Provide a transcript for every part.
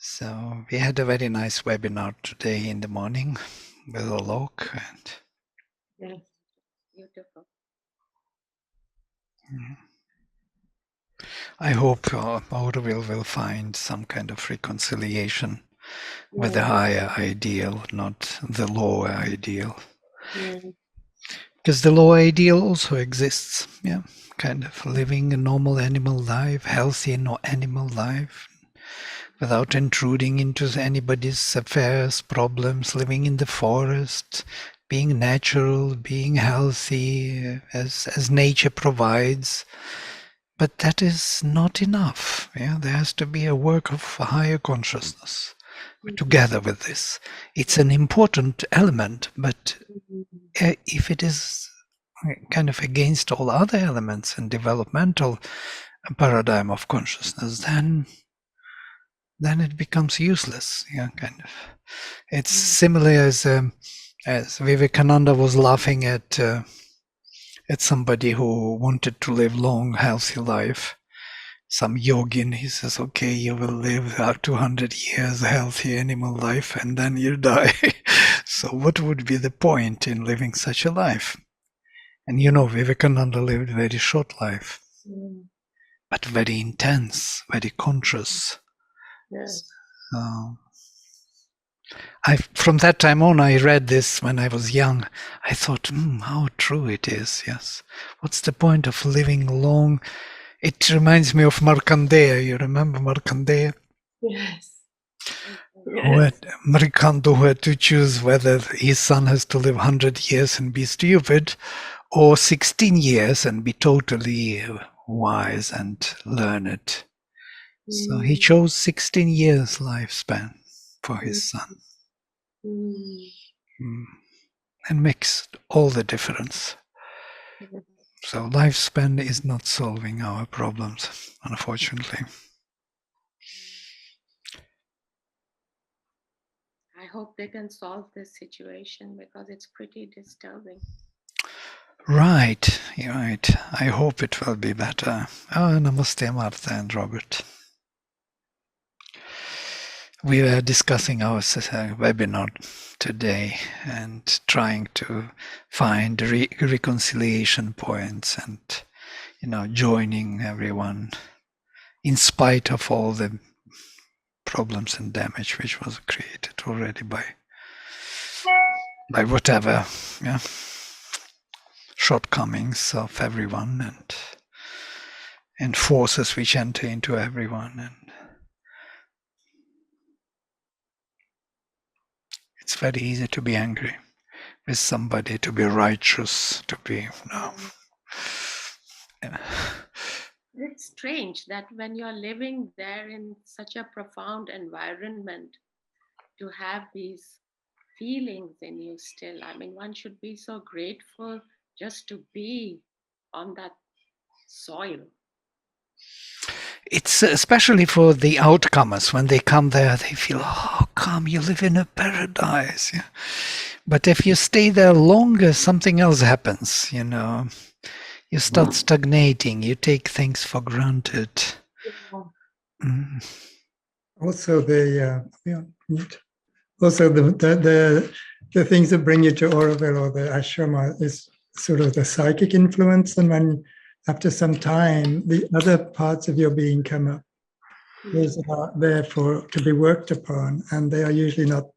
So we had a very nice webinar today in the morning with Olok, and Yes, beautiful. I hope Auroville will find some kind of reconciliation with the higher ideal, not the lower ideal. Because the lower ideal also exists, kind of living a normal animal life, healthy animal life, without intruding into anybody's affairs, problems, living in the forest, being natural, being healthy, as nature provides. But that is not enough. There has to be a work of higher consciousness together with this. It's an important element, but if it is kind of against all other elements in developmental paradigm of consciousness, then it becomes useless. Kind of. It's similar as Vivekananda was laughing at somebody who wanted to live long, healthy life. Some yogin, he says, okay, you will live 200 years, healthy animal life, and then you die. So what would be the point in living such a life? And Vivekananda lived a very short life, but very intense, very conscious. Yes. From that time on, I read this when I was young. I thought, how true it is. Yes. What's the point of living long? It reminds me of Markandeya. You remember Markandeya? Yes. Markandeya who had to choose whether his son has to live 100 years and be stupid, or 16 years and be totally wise and learned. So he chose 16 years lifespan for his son. And makes all the difference. So lifespan is not solving our problems, unfortunately. I hope they can solve this situation because it's pretty disturbing. Right, you're right. I hope it will be better. Oh, namaste, Martha and Robert. We were discussing our webinar today and trying to find reconciliation points and, joining everyone in spite of all the problems and damage which was created already by whatever shortcomings of everyone and forces which enter into everyone. And it's very easy to be angry with somebody, to be righteous, to be It's strange that when you're living there in such a profound environment, to have these feelings in you still. I mean, one should be so grateful just to be on that soil. It's especially for the outcomers. When they come there, they feel, oh, come, you live in a paradise. Yeah? But if you stay there longer, something else happens, You start stagnating. You take things for granted. Also, the things that bring you to Auroville or the ashrama is sort of the psychic influence, and when after some time the other parts of your being come up, those are there to be worked upon, and they are usually not.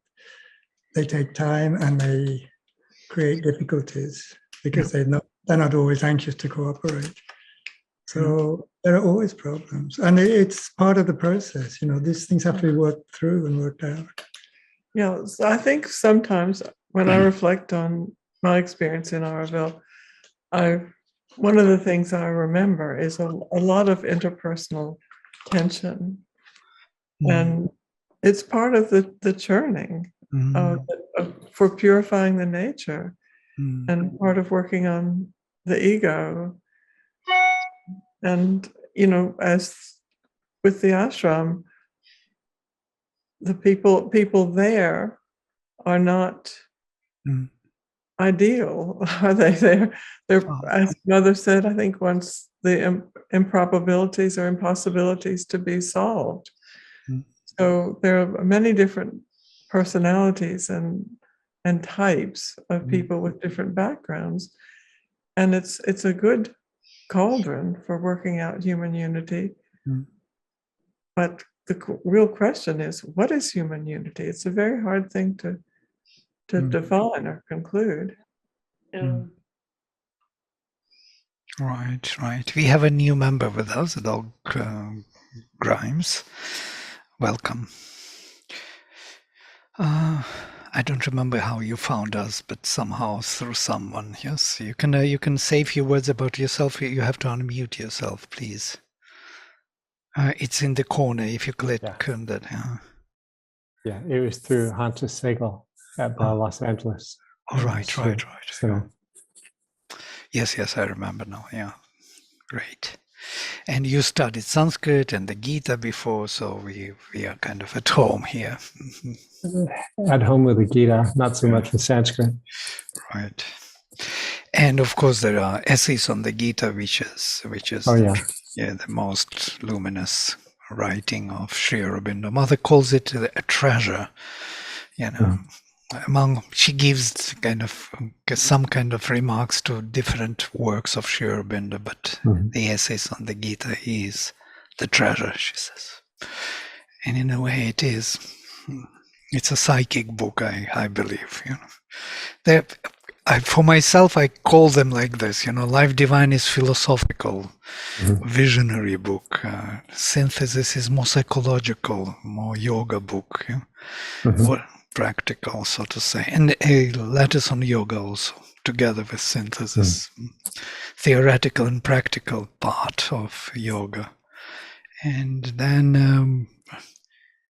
They take time and they create difficulties because they're not always anxious to cooperate. So there are always problems, and it's part of the process. These things have to be worked through and worked out. Yeah, so I think sometimes when I reflect on my experience in Auroville, one of the things I remember is a lot of interpersonal tension, and it's part of the churning for purifying the nature, and part of working on the ego. And as with the ashram, the people there are not ideal, are they? They're as Mother said, I think once, the improbabilities or impossibilities to be solved. So there are many different personalities and types of people with different backgrounds, and it's a good cauldron for working out human unity. But the real question is, what is human unity? It's a very hard thing to define or conclude. Right. We have a new member with us, Dog Grimes. Welcome. I don't remember how you found us, but somehow through someone. Yes, you can say a few words about yourself. You have to unmute yourself, please. It's in the corner if you click on that. Yeah, it was through Hunter Segal at Los Angeles. Oh, right. So, Yes, I remember now. Yeah, great. And you studied Sanskrit and the Gita before, so we are kind of at home here. at home with the Gita, not so much with Sanskrit. Right. And of course, there are essays on the Gita, which is the most luminous writing of Sri Aurobindo. Mother calls it a treasure. She gives some kind of remarks to different works of Sri Aurobindo, but the essays on the Gita is the treasure, she says. And in a way, it is. It's a psychic book, I believe. For myself, I call them like this. Life Divine is philosophical, visionary book. Synthesis is more psychological, more yoga book, more practical, so to say. And letters on yoga also, together with Synthesis, theoretical and practical part of yoga. And then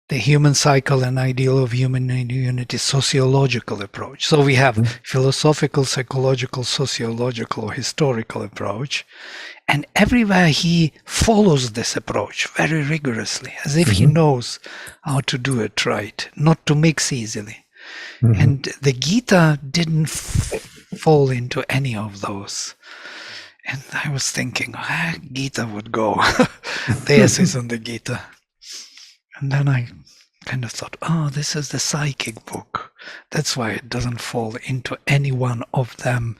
the human cycle and ideal of human unity, sociological approach. So we have philosophical, psychological, sociological, or historical approach. And everywhere he follows this approach very rigorously, as if he knows how to do it right, not to mix easily. And the Gita didn't fall into any of those. And I was thinking, Gita would go. The essays on the Gita. And then I kind of thought, this is the psychic book. That's why it doesn't fall into any one of them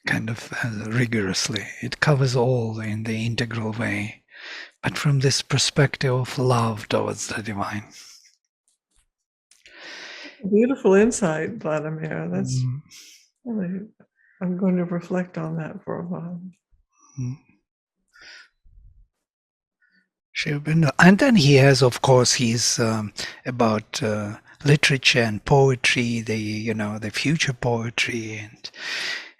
kind of rigorously. It covers all in the integral way, but from this perspective of love towards the divine. Beautiful insight, Vladimir. That's really, I'm going to reflect on that for a while. And then he has, of course, he's about literature and poetry, the future poetry, and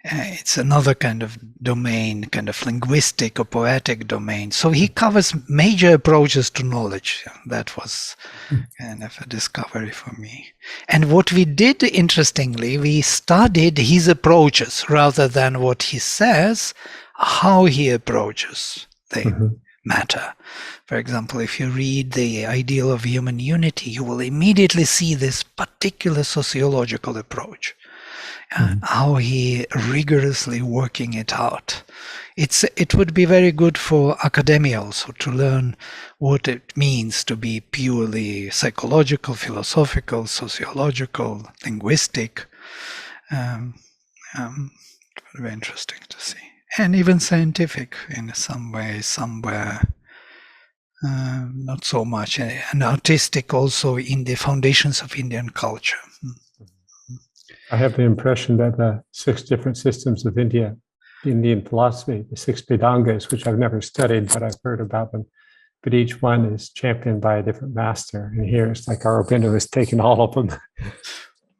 it's another kind of domain, kind of linguistic or poetic domain. So he covers major approaches to knowledge. That was kind of a discovery for me. And what we did, interestingly, we studied his approaches rather than what he says, how he approaches the matter. For example, if you read The Ideal of Human Unity, you will immediately see this particular sociological approach. How he rigorously working it out. It would be very good for academia also to learn what it means to be purely psychological, philosophical, sociological, linguistic. Very interesting to see. And even scientific in some way, somewhere. Not so much. And artistic also in the foundations of Indian culture. I have the impression that the 6 different systems of Indian philosophy, the 6 Vedangas, which I've never studied, but I've heard about them, but each one is championed by a different master. And here it's like Aurobindo has taken all of them.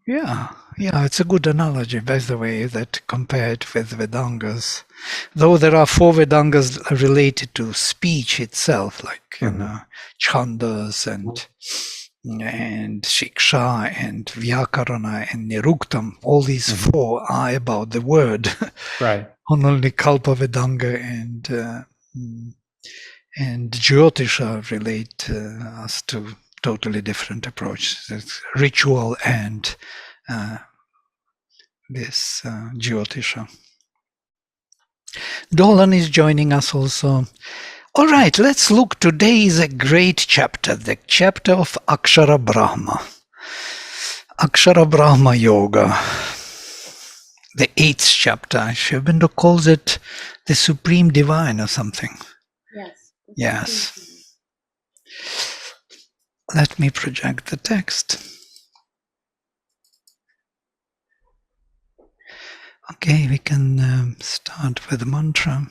Yeah, it's a good analogy, by the way, that compared with Vedangas. Though there are 4 Vedangas related to speech itself, like Chandas and Shiksha and Vyakarana and Niruktam. All these 4 are about the word. Right. Only Kalpa Vedanga and Jyotisha relate us to totally different approaches. It's ritual and this Jyotisha. Dolan is joining us also. All right, let's look. Today is a great chapter, the chapter of Akshara Brahma. Akshara Brahma Yoga. The 8th chapter. Sri Aurobindo calls it the Supreme Divine or something. Yes. Yes. Let me project the text. Okay, we can start with the mantra.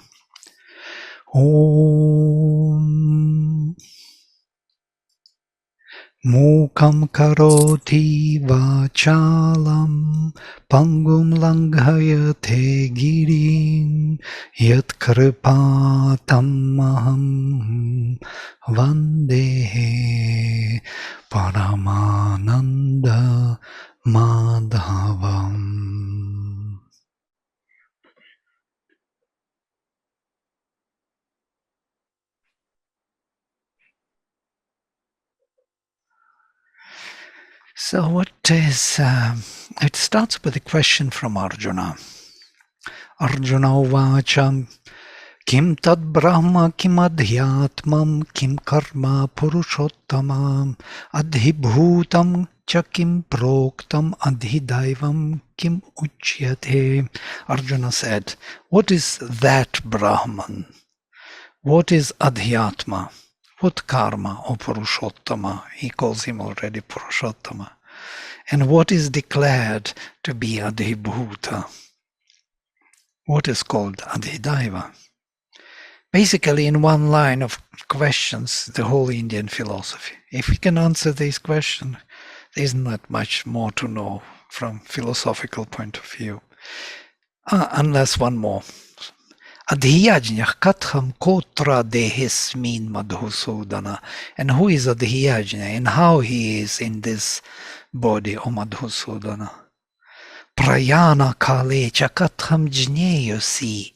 Om Mukam karoti vachalam pangum langhayate girim yat kripatam maham vandehe paramananda madhavam. So what is, it starts with a question from Arjuna. Arjuna uvacha kim tad brahma kim adhyatmam kim karma purushottamam adhibhutam cha kim proktam adhidaivam kim uchyate. Arjuna said, what is that Brahman? What is adhyatma? What karma or Purushottama? He calls him already Purushottama. And what is declared to be Adhibhuta? What is called Adhidaiva? Basically, in one line of questions, the whole Indian philosophy. If we can answer these questions, there isn't that much more to know from philosophical point of view. Unless one more. Adhyajñah katham kotra dehesmin madhusudana. And who is Adhyajñah and how he is in this body, O Madhusudana. Prayana kale cha katham jneyosi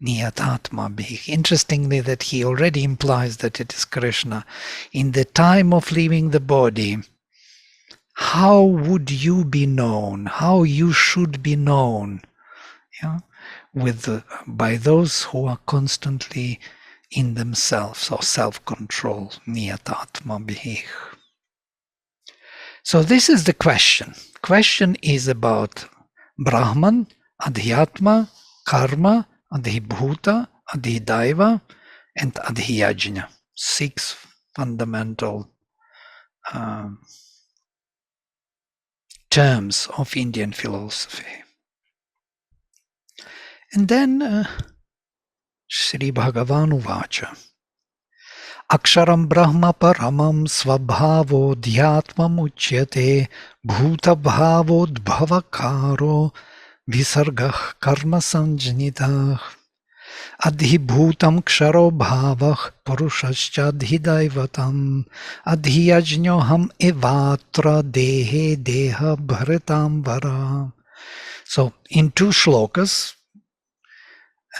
niyatatma bhik. Interestingly, that he already implies that it is Krishna. In the time of leaving the body, how would you be known? How you should be known? Yeah? By those who are constantly in themselves or self-control, niyatatma bhih. So this is the question. Question is about Brahman, Adhyatma, Karma, Adhibhuta, Adhidaiva, and Adhyajna. 6 fundamental terms of Indian philosophy. And then Sri Bhagavan Uvacha Aksharam Brahma Paramam Svabhavo Dhyatmam Uchyate Bhuta Bhavo Dbhavakaro Visargah Karma Sanjanitah Adhibhutam Ksharo Bhavah Purushascha Adhidaivatam Adhyajnyoham Evatra Dehe Deha Bharitam Vara. So in 2 shlokas,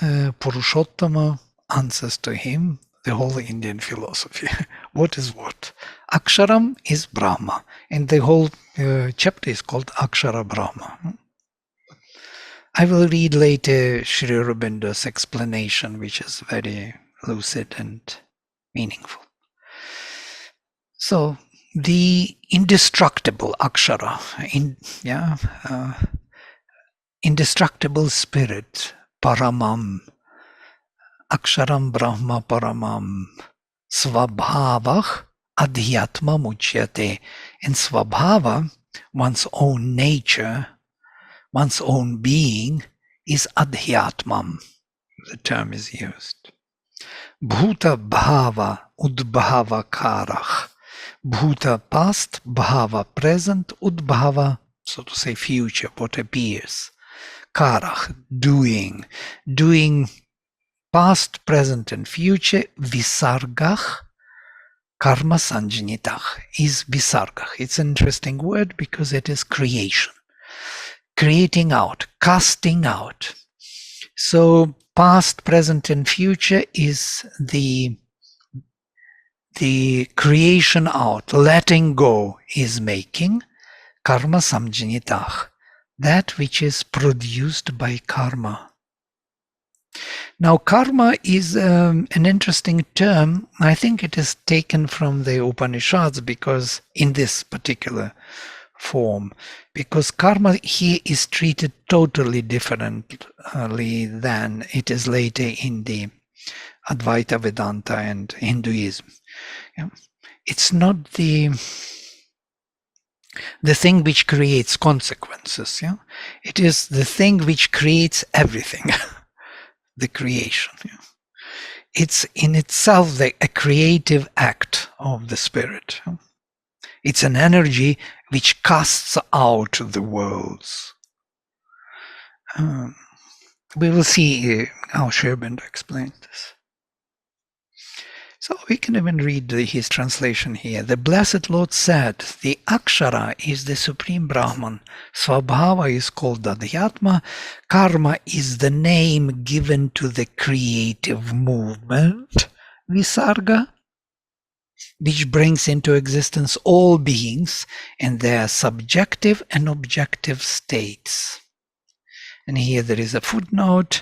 Purushottama answers to him the whole Indian philosophy. What is what? Aksharam is Brahma, and the whole chapter is called Akshara Brahma. I will read later Sri Aurobindo's explanation, which is very lucid and meaningful. So, the indestructible Akshara, indestructible spirit, Paramam, Aksharam Brahma Paramam, Svabhavah Adhyatma Muchyate. And Svabhava, one's own nature, one's own being, is Adhyatmam. The term is used. Bhuta Bhava Udbhava Karach. Bhuta past, Bhava present, Udbhava, so to say, future, what appears. Karach, doing past, present, and future. Visargach, karma sanjanitach, is visargach. It's an interesting word because it is creation. Creating out, casting out. So past, present, and future is the creation out, letting go is making. Karma samjanitach, that which is produced by karma. Now, karma is an interesting term. I think it is taken from the Upanishads because in this particular form, because karma here is treated totally differently than it is later in the Advaita Vedanta and Hinduism. Yeah. It's not the thing which creates consequences. Yeah, it is the thing which creates everything. The creation. Yeah. It's in itself a creative act of the spirit. Yeah. It's an energy which casts out the worlds. We will see how Sherbinder explains this. So we can even read his translation here. The Blessed Lord said, the Akshara is the Supreme Brahman, Svabhava is called Adhyatma, Karma is the name given to the creative movement, Visarga, which brings into existence all beings and their subjective and objective states. And here there is a footnote,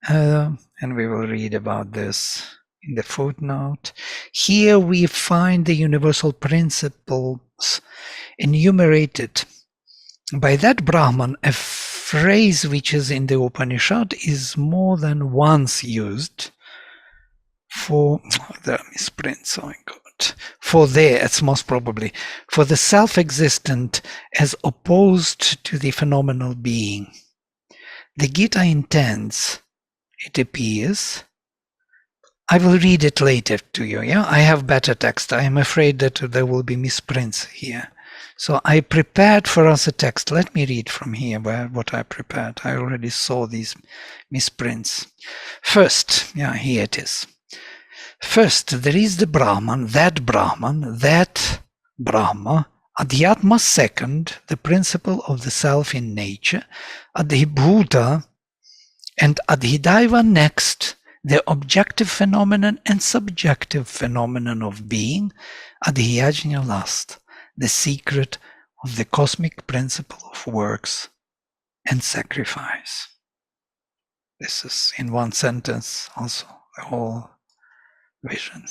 and we will read about this in the footnote. Here we find the universal principles enumerated by that Brahman. A phrase which is in the Upanishad is more than once used for the misprints. Oh my God. For there, it's most probably for the self-existent as opposed to the phenomenal being. The Gita intends, it appears, I will read it later to you. Yeah, I have better text. I am afraid that there will be misprints here. So I prepared for us a text. Let me read from here what I prepared. I already saw these misprints. First, yeah, here it is. First, there is the Brahman, that Brahma, Adhyatma second, the principle of the self in nature, Adhibhuta, and Adhidaiva next, the objective phenomenon and subjective phenomenon of being, Adhyajna last, the secret of the cosmic principle of works and sacrifice. This is in one sentence also the whole vision.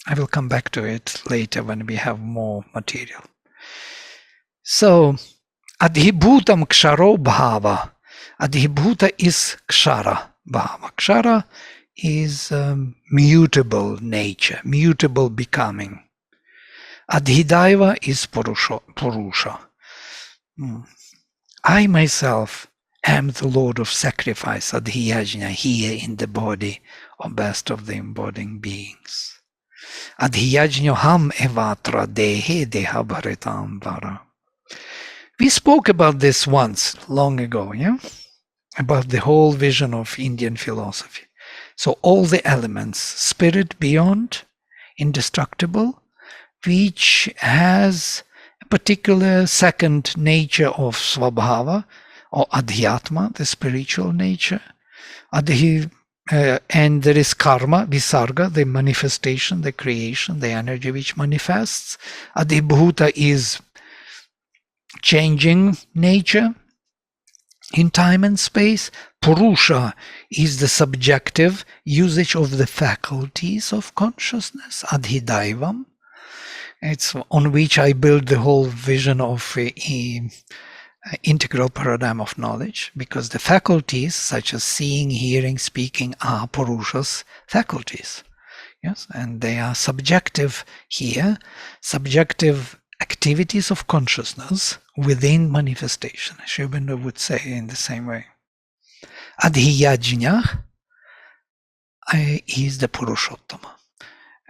I will come back to it later when we have more material. So, Adhibhutam Ksharo Bhava. Adhibhuta is Kshara Bhava. Kshara is mutable nature, mutable becoming. Adhidaiva is Purusha. I myself am the Lord of sacrifice, Adhyajna, here in the body, or best of the embodying beings. Adhyajnyoham evatra dehe deha bharitam vara. We spoke about this once, long ago, yeah? About the whole vision of Indian philosophy. So all the elements, spirit beyond, indestructible, which has a particular second nature of Svabhava, or Adhyatma, the spiritual nature, and there is karma, visarga, the manifestation, the creation, the energy which manifests. Adhibhuta is changing nature in time and space. Purusha is the subjective usage of the faculties of consciousness, Adhidaivam. It's on which I build the whole vision of a integral paradigm of knowledge, because the faculties such as seeing, hearing, speaking are Purusha's faculties. Yes, and they are subjective here, subjective activities of consciousness within manifestation. Sherbinder would say in the same way. Adhyajna is the Purushottama.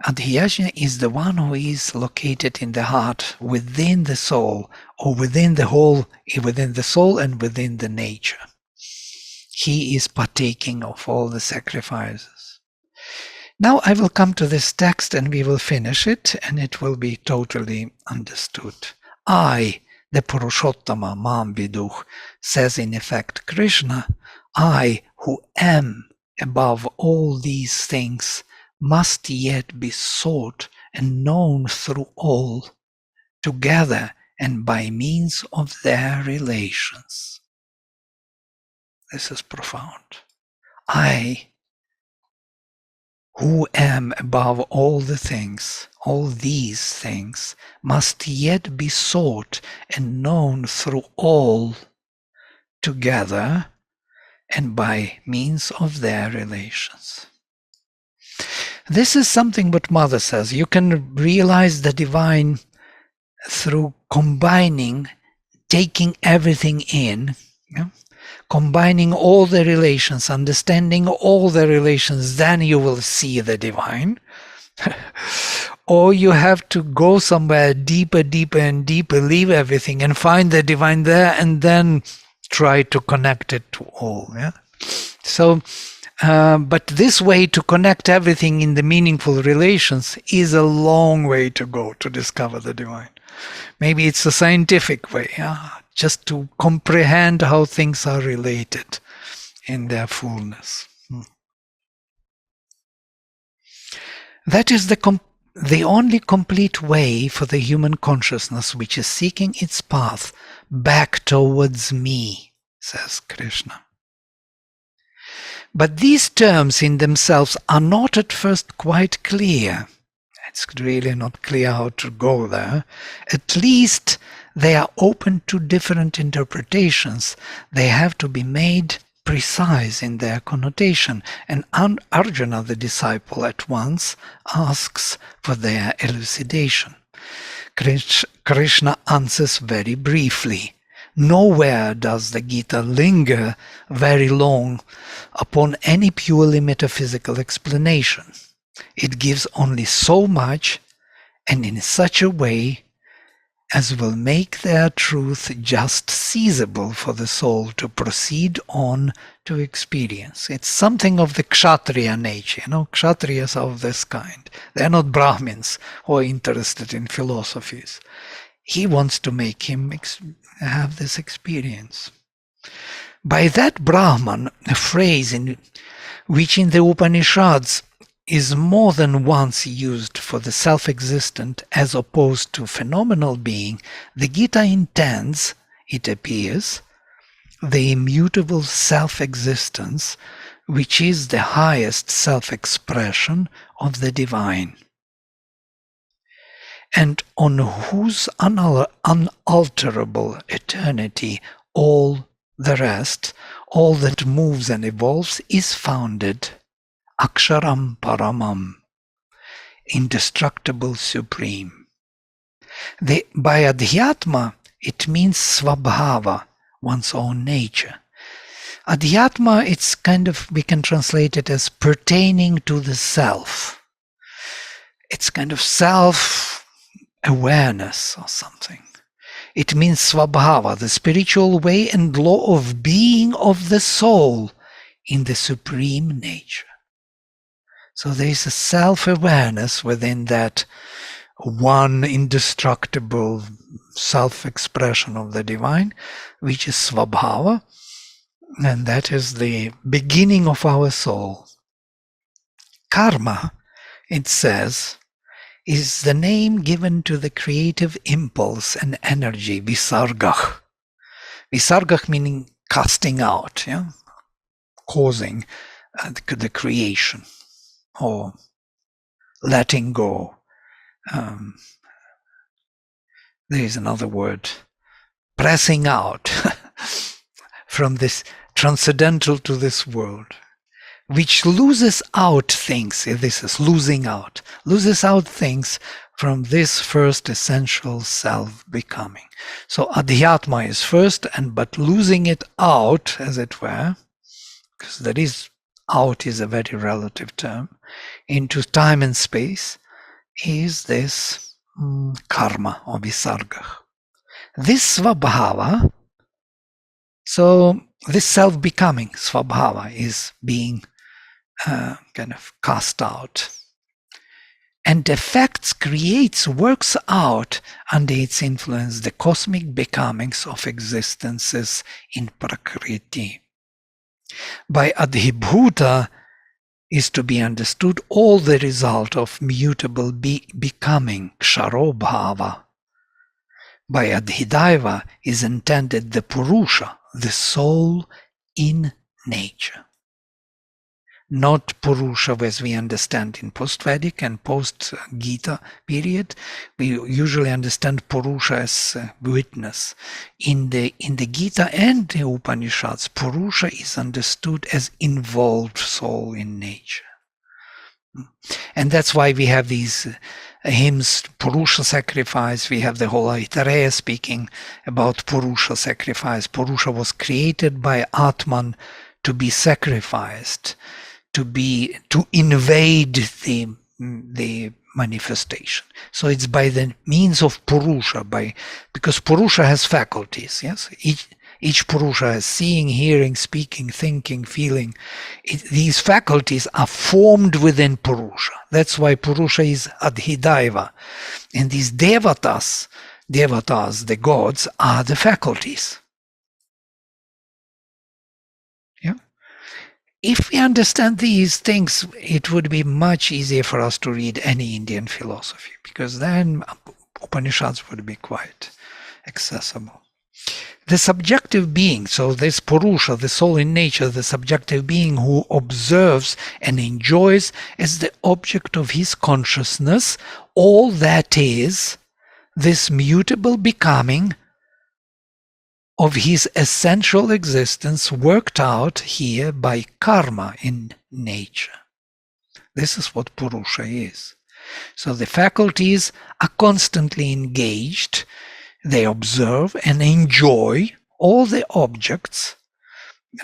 Adhyajna is the one who is located in the heart, within the soul, or within the whole, within the soul and within the nature. He is partaking of all the sacrifices. Now I will come to this text and we will finish it, and it will be totally understood. I, the Purushottama, Mam Viduh, says in effect Krishna, I who am above all these things must yet be sought and known through all, together and by means of their relations. This is profound. I, who am above all the things, all these things, must yet be sought and known through all together and by means of their relations. This is something what Mother says. You can realize the divine through combining, taking everything in, yeah? Combining all the relations, understanding all the relations, then you will see the divine. Or you have to go somewhere deeper, deeper and deeper, leave everything and find the divine there and then try to connect it to all. Yeah. So, but this way to connect everything in the meaningful relations is a long way to go to discover the divine. Maybe it's a scientific way, yeah? Just to comprehend how things are related in their fullness. That is the only complete way for the human consciousness which is seeking its path back towards me, says Krishna. But these terms in themselves are not at first quite clear. It's really not clear how to go there. At least they are open to different interpretations. They have to be made precise in their connotation. And Arjuna, the disciple, at once asks for their elucidation. Krishna answers very briefly. Nowhere does the Gita linger very long upon any purely metaphysical explanation. It gives only so much and in such a way as will make their truth just seizable for the soul to proceed on to experience. It's something of the Kshatriya nature. Kshatriyas are of this kind. They're not Brahmins who are interested in philosophies. He wants to make him have this experience. By that Brahman, a phrase which in the Upanishads is more than once used for the self-existent as opposed to phenomenal being, the Gita intends, it appears, the immutable self-existence, which is the highest self-expression of the divine, and on whose unalterable eternity all the rest, all that moves and evolves, is founded. Aksharam Paramam, indestructible supreme. By Adhyatma, it means Svabhava, one's own nature. Adhyatma, it's we can translate it as pertaining to the self. It's kind of self-awareness or something. It means Svabhava, the spiritual way and law of being of the soul in the supreme nature. So there is a self-awareness within that one indestructible self-expression of the divine, which is Svabhava, and that is the beginning of our soul. Karma, it says, is the name given to the creative impulse and energy, visargah. Visargah meaning casting out, yeah? Causing the creation. Or letting go. There is another word, pressing out from this transcendental to this world, which loses out things. This is losing out, loses out things from this first essential self-becoming. So Adhyatma is first, but losing it out, as it were, because there is out is a very relative term, into time and space, is this karma or visarga. This svabhava, so this self-becoming svabhava is being kind of cast out. And affects, creates, works out under its influence the cosmic becomings of existences in Prakriti. By adhibhuta is to be understood all the result of mutable becoming, ksharobhava. By adhidaiva is intended the purusha, the soul in nature. not Purusha as we understand in post-Vedic and post-Gita period. We usually understand Purusha as witness. In the Gita and the Upanishads, Purusha is understood as involved soul in nature. And that's why we have these hymns, Purusha sacrifice. We have the whole Aitareya speaking about Purusha sacrifice. Purusha was created by Atman to be sacrificed, to invade the manifestation. So it's by the means of Purusha, because Purusha has faculties. Yes, each Purusha has seeing, hearing, speaking, thinking, feeling. These faculties are formed within Purusha. That's why Purusha is Adhidaiva. And these devatas, the gods, are the faculties. Yeah. If we understand these things, it would be much easier for us to read any Indian philosophy, because then Upanishads would be quite accessible. The subjective being, so this Purusha, the soul in nature, the subjective being who observes and enjoys as the object of his consciousness all that is this mutable becoming of his essential existence worked out here by karma in nature. This is what Purusha is. So the faculties are constantly engaged. They observe and enjoy all the objects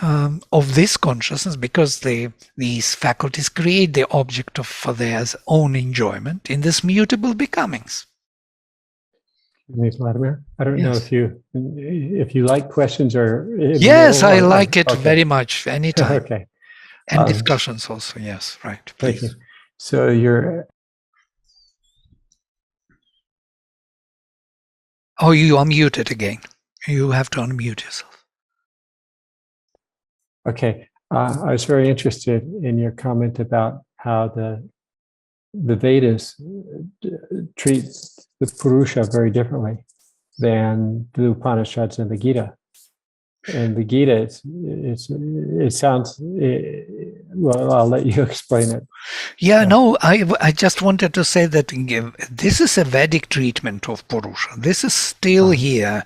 of this consciousness, because these faculties create the object for their own enjoyment in this mutable becomings. Vladimir, I don't know Yes. if you like questions or Yes, I like it okay. very much, anytime. Okay, And discussions also, yes, right. thank Please. you. So you're Oh, you are muted again. You have to unmute yourself. okay. I was very interested in your comment about how the Vedas treat the Purusha very differently than the Upanishads and the Gita. And the Gita, it sounds, well, I'll let you explain it. Yeah, no, I just wanted to say that this is a Vedic treatment of Purusha. This is still here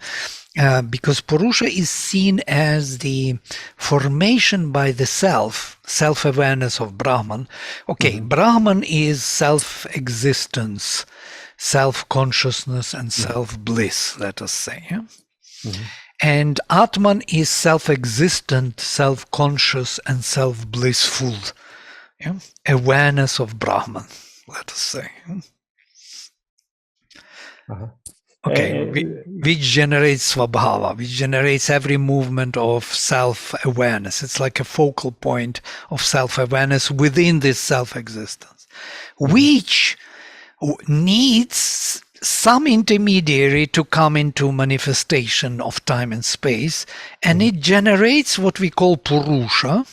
because Purusha is seen as the formation by the self-awareness of Brahman. Okay, Brahman is self-existence, self-consciousness, and self-bliss, let us say. Yeah? And Atman is self-existent, self-conscious, and self-blissful. Yeah? Awareness of Brahman, let us say. Okay, which generates Svabhava, which generates every movement of self-awareness. It's like a focal point of self-awareness within this self-existence, which needs some intermediary to come into manifestation of time and space, and it generates what we call Purusha,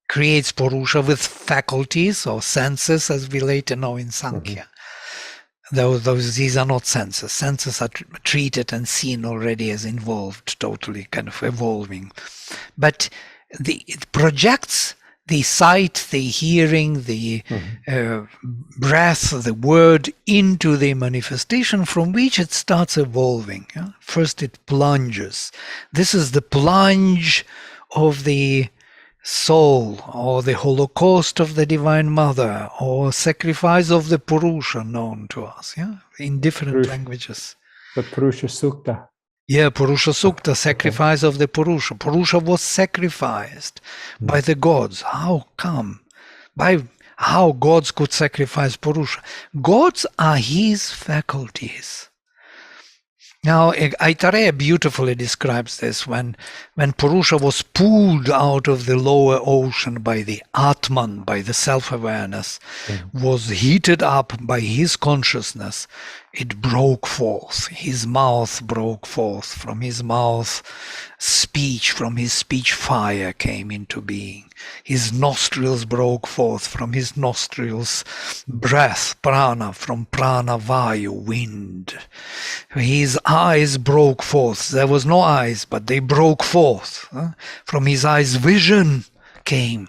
creates Purusha with faculties or senses, as we later know in Sankhya. These are not senses. Senses are treated and seen already as involved, totally kind of evolving. But it projects the sight, the hearing, the breath, the word into the manifestation from which it starts evolving. Yeah? First it plunges. This is the plunge of the soul, or the Holocaust of the Divine Mother, or sacrifice of the Purusha known to us, yeah, in different languages. The Purusha Sukta. Yeah, Purusha Sukta, sacrifice of the Purusha. Purusha was sacrificed by the gods. How come? By how gods could sacrifice Purusha? Gods are his faculties. Now, Aitareya beautifully describes this when Purusha was pulled out of the lower ocean by the Atman, by the self-awareness, was heated up by his consciousness. It broke forth. His mouth broke forth. From his mouth, speech, from his speech, fire came into being. His nostrils broke forth. From his nostrils, breath, prana, from prana, vayu, wind. His eyes broke forth. There was no eyes, but they broke forth. From his eyes, vision came.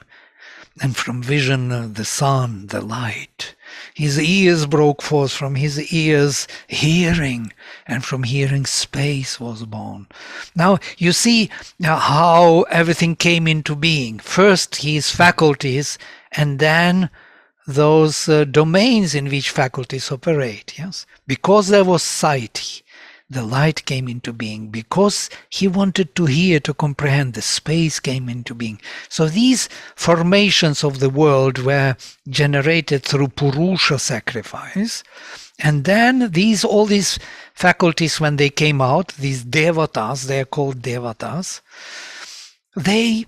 and from vision the sun, the light. His ears broke forth, from his ears hearing, and from hearing space was born. Now you see how everything came into being. First his faculties, and then those domains in which faculties operate. Yes, because there was sight, the light came into being. Because he wanted to hear, to comprehend, the space came into being. So these formations of the world were generated through Purusha sacrifice. And then all these faculties, when they came out, these devatas, they are called devatas, they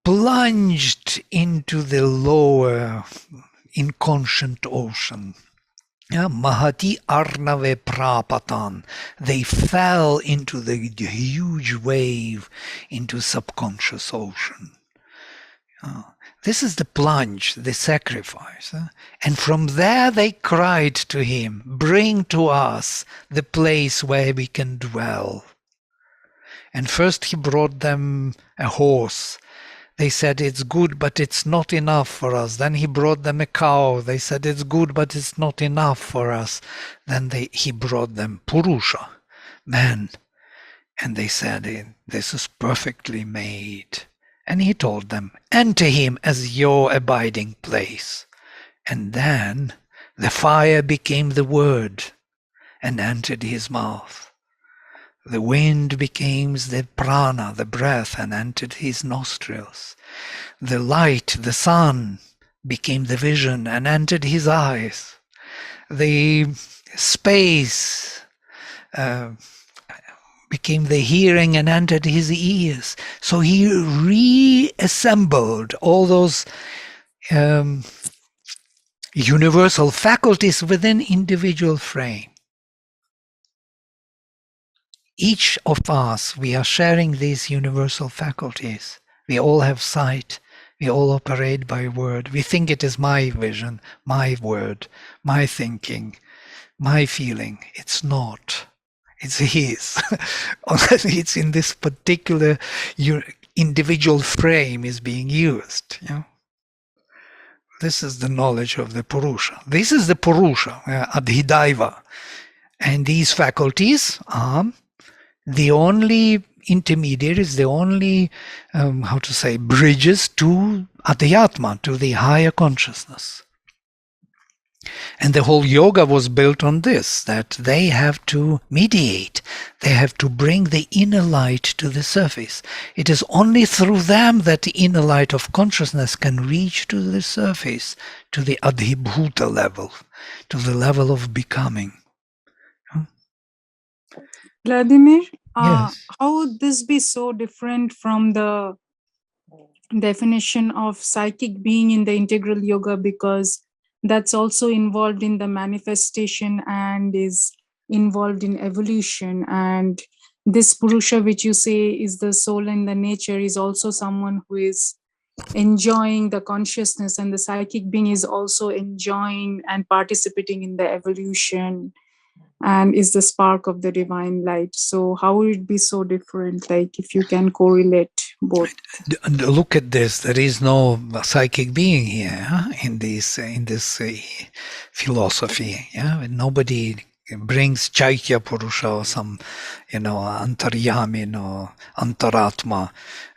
plunged into the lower inconscient ocean. Mahati Arnave Prapatan. They fell into the huge wave, into subconscious ocean. This is the plunge, the sacrifice. And from there they cried to him, bring to us the place where we can dwell. And first he brought them a horse. They said, it's good, but it's not enough for us. Then he brought them a cow. They said, it's good, but it's not enough for us. Then he brought them Purusha, man. And they said, this is perfectly made. And he told them, enter him as your abiding place. And then the fire became the word and entered his mouth. The wind became the prana, the breath, and entered his nostrils. The light, the sun, became the vision and entered his eyes. The space became the hearing and entered his ears. So he reassembled all those universal faculties within individual frame. Each of us, we are sharing these universal faculties. We all have sight. We all operate by word. We think it is my vision, my word, my thinking, my feeling. It's not. It's his. It's in this particular individual frame is being used. This is the knowledge of the Purusha. This is the Purusha, Adhidaiva. And these faculties are the only intermediaries, the only, bridges to Adhyatma, to the higher consciousness. And the whole yoga was built on this, that they have to mediate. They have to bring the inner light to the surface. It is only through them that the inner light of consciousness can reach to the surface, to the Adhibhuta level, to the level of becoming. Vladimir, Yes. how would this be so different from the definition of psychic being in the integral yoga, because that's also involved in the manifestation and is involved in evolution, and this Purusha which you say is the soul and the nature is also someone who is enjoying the consciousness, and the psychic being is also enjoying and participating in the evolution and is the spark of the divine light. So how would it be so different, like if you can correlate both? Look at this. There is no psychic being here in this philosophy. Nobody brings Chaitya Purusha or some, Antaryamin or Antaratma.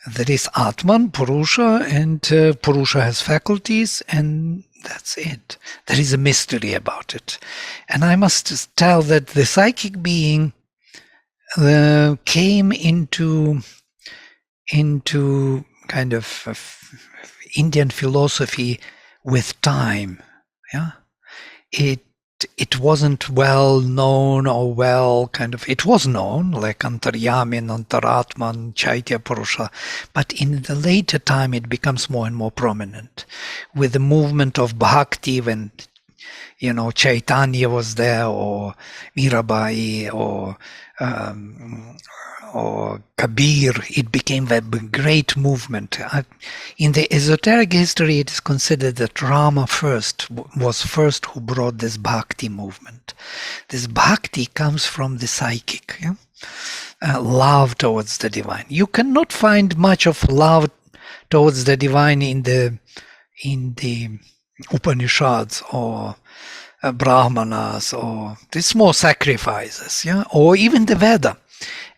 There is Atman, Purusha, and Purusha has faculties, and that's it. There is a mystery about it. And I must tell that the psychic being came into kind of Indian philosophy with time. It wasn't well known or it was known, like Antaryamin, Antaratman, Chaitya Purusha, but in the later time it becomes more and more prominent. With the movement of Bhakti, when Chaitanya was there, or Mirabai, or Kabir, it became a great movement. In the esoteric history, it is considered that Rama was first who brought this bhakti movement. This bhakti comes from the psychic, love towards the divine. You cannot find much of love towards the divine in the in the Upanishads or Brahmanas or the small sacrifices, yeah, or even the Veda.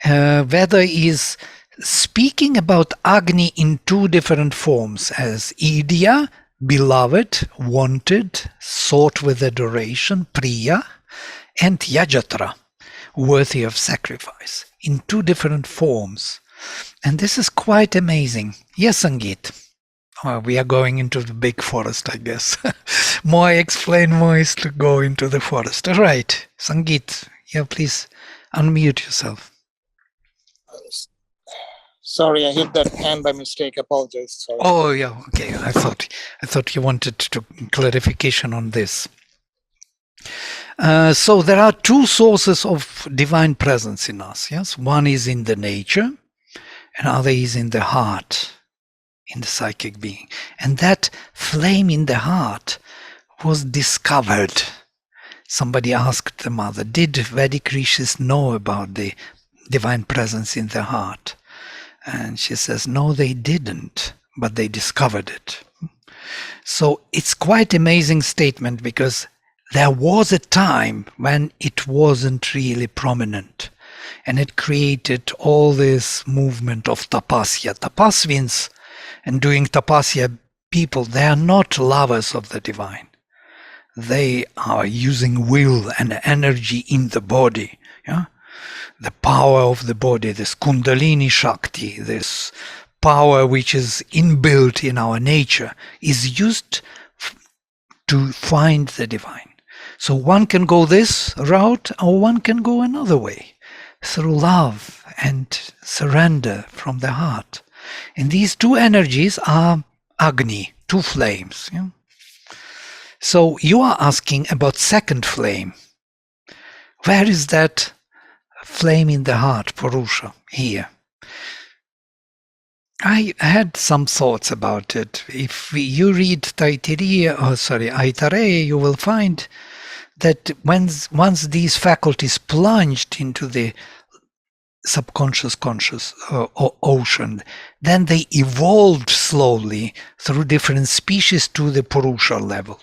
Veda is speaking about Agni in two different forms, as Idya, beloved, wanted, sought with adoration, Priya, and Yajatra, worthy of sacrifice, in two different forms. And this is quite amazing. Yes, Sangeet. We are going into the big forest, I guess. More I explain, more is to go into the forest. All right, Sangeet, yeah, please unmute yourself. Sorry, I hit that hand by mistake. Apologize. Sorry. Oh, yeah, okay. I thought you wanted to clarification on this. So there are two sources of divine presence in us. Yes, one is in the nature, and other is in the heart, in the psychic being. And that flame in the heart was discovered. Somebody asked the mother, did Vedic rishis know about the divine presence in the heart? And she says, no, they didn't, but they discovered it. So it's quite amazing statement, because there was a time when it wasn't really prominent, and it created all this movement of tapasya. Tapasvins and doing tapasya people, they are not lovers of the divine. They are using will and energy in the body. Yeah? The power of the body, this Kundalini Shakti, this power which is inbuilt in our nature, is used to find the divine. So one can go this route, or one can go another way, through love and surrender from the heart. And these two energies are Agni, two flames. Yeah? So you are asking about second flame. Where is that flame in the heart, Purusha, here? I had some thoughts about it. If you read Aitareya, you will find that once these faculties plunged into the subconscious conscious ocean, then they evolved slowly through different species to the Purusha level.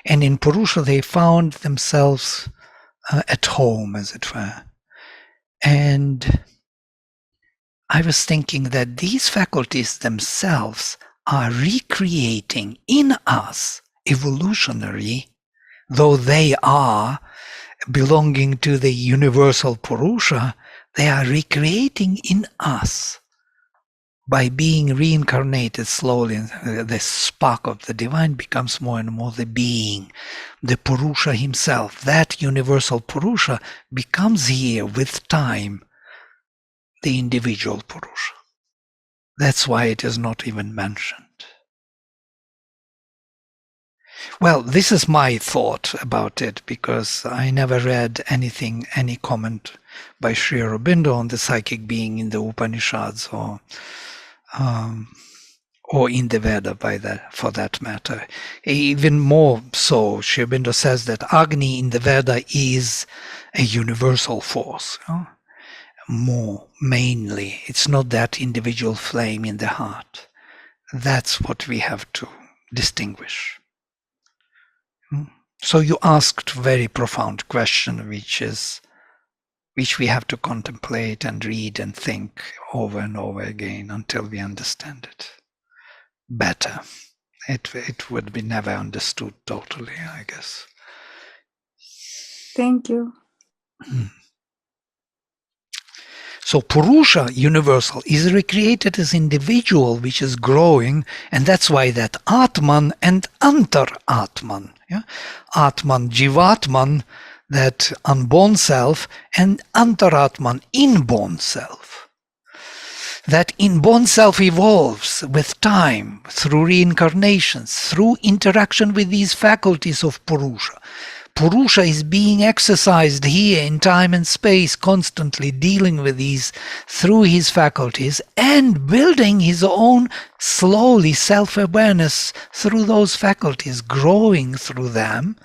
And in Purusha they found themselves at home, as it were. And I was thinking that these faculties themselves are recreating in us, evolutionary, though they are belonging to the universal Purusha, they are recreating in us by being reincarnated slowly. The spark of the divine becomes more and more the being, the Purusha himself. That universal Purusha becomes here with time the individual Purusha. That's why it is not even mentioned. Well, this is my thought about it, because I never read anything, any comment by Sri Aurobindo on the psychic being in the Upanishads or in the Veda, for that matter. Even more so, Sri Aurobindo says that Agni in the Veda is a universal force. More mainly, it's not that individual flame in the heart. That's what we have to distinguish. So you asked a very profound question, which we have to contemplate and read and think over and over again until we understand it better. It would be never understood totally, I guess. Thank you. So Purusha, universal, is recreated as individual, which is growing, and that's why that Atman and Antar-Atman. Yeah? Atman, Jivatman, that unborn self, and Antar-Atman, inborn self. That inborn self evolves with time, through reincarnations, through interaction with these faculties of Purusha. Purusha is being exercised here in time and space, constantly dealing with these through his faculties and building his own slowly self-awareness through those faculties, growing through them,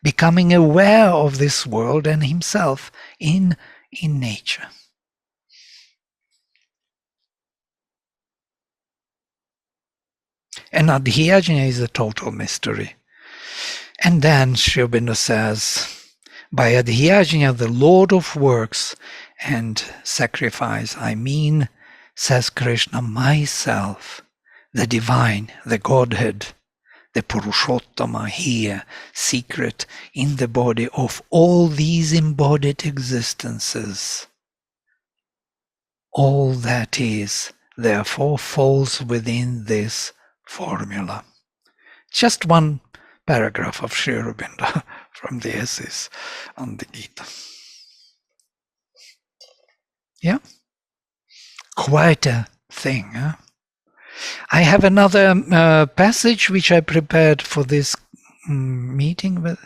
becoming aware of this world and himself in nature. And Adhyajna is a total mystery. And then Sri Aurobindo says, by Adhyajna, the Lord of works and sacrifice, I mean, says Krishna, myself, the divine, the Godhead, the Purushottama here, secret in the body of all these embodied existences. All that is, therefore, falls within this formula. Just one paragraph of Sri Aurobindo from the essays on the Gita. Yeah? Quite a thing, huh? I have another passage which I prepared for this meeting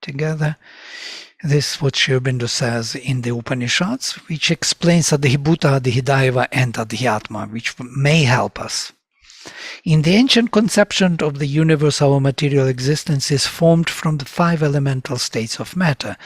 together. This is what Sri Aurobindo says in the Upanishads, which explains Adhibhuta, Adhidaiva, and Adhyatma, which may help us. In the ancient conception of the universe, our material existence is formed from the 5 elemental states of matter: